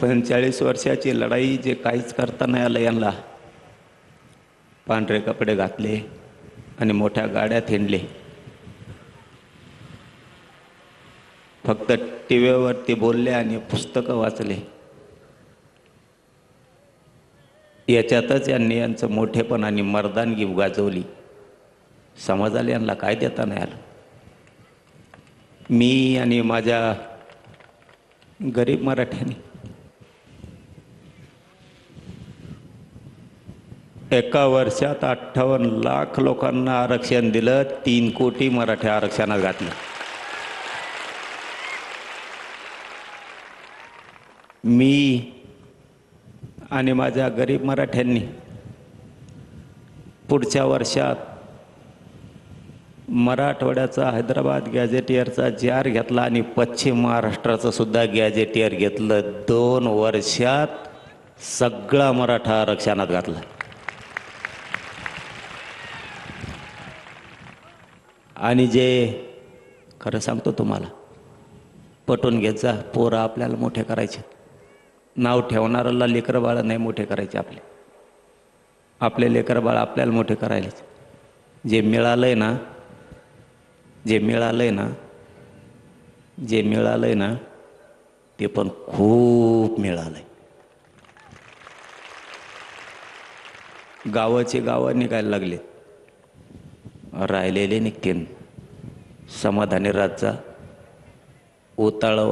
45 वर्षाची लढाई जे काहीच करता नाही आलं यांना. पांढरे कपडे घातले आणि मोठ्या गाड्यात हिंडले. फक्त टीव्हीवरती बोलले आणि पुस्तकं वाचले. याच्यातच यांनी यांचं मोठेपण आणि मर्दानगी गाजवली. समाजाला यांना काय देता नाही आलं. मी आणि माझ्या गरीब मराठ्यांनी एका वर्षात 58 लाख लोकांना आरक्षण दिलं. 3 कोटी मराठा आरक्षणात घातलं. मी आणि माझ्या गरीब मराठ्यांनी पुढच्या वर्षात मराठवाड्याचा हैदराबाद गॅझेटियरचा जार घेतला आणि पश्चिम महाराष्ट्राचं सुद्धा गॅझेटियर घेतलं. 2 वर्षात सगळा मराठा आरक्षणात घातला. आणि जे खरं सांगतो तुम्हाला, पटवून घेत जा, पोरं आपल्याला मोठे करायचे. नाव ठेवणाऱ्याला लेकरं बाळ नाही मोठे करायचे. आपले लेकरं बाळ आपल्याला मोठे करायचे. जे मिळालंय ना ते पण खूप मिळालंय. गावाचे गावं निघायला लागले, राहिलेले निघतील. समाधानी राजा, ओताळं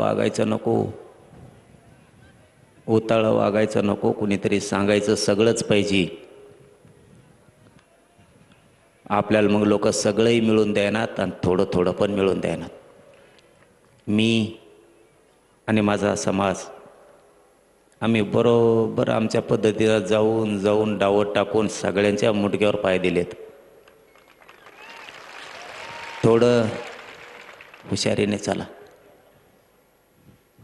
वागायचं नको. कुणीतरी सांगायचं सगळंच पाहिजे. आपल्याला मग लोक सगळंही मिळून द्यायनात आणि थोडं थोडं पण मिळून द्यायनात. मी आणि माझा समाज आम्ही बरोबर आमच्या पद्धतीनं जाऊन डावं टाकून सगळ्यांच्या मुंडक्यावर पाय दिलेत. थोडं हुशारीने चला.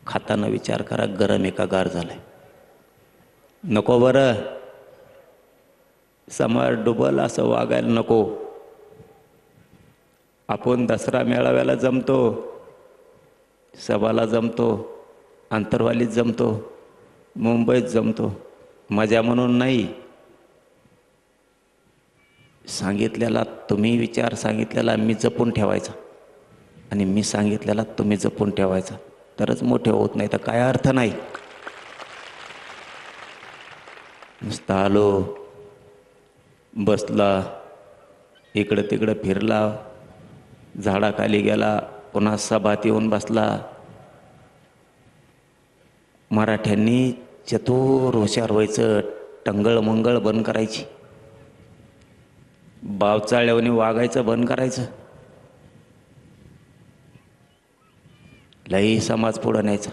खाताना विचार करा, गरम आहे का गार झालंय. नको बरं, समाज डुबल असं वागायला नको. आपण दसरा मेळाव्याला जमतो, सभाला जमतो, आंतरवालीत जमतो, मुंबईत जमतो, मजा म्हणून नाही. सांगितलेला तुम्ही विचार सांगितलेला मी जपून ठेवायचा आणि मी सांगितलेला तुम्ही जपून ठेवायचा, तरच मोठे होत नाही तर काय अर्थ नाही. नुसतं आलो, बसला, इकडं तिकडं फिरला, झाडाखाली गेला, पुन्हा सभात येऊन बसला. मराठ्यांनी चतुर हुशार व्हायचं. टंगळ मंगळ बंद करायची. बावचाळ्यावनी वागायचं बंद करायचं. लई समाज पुढं न्यायचा.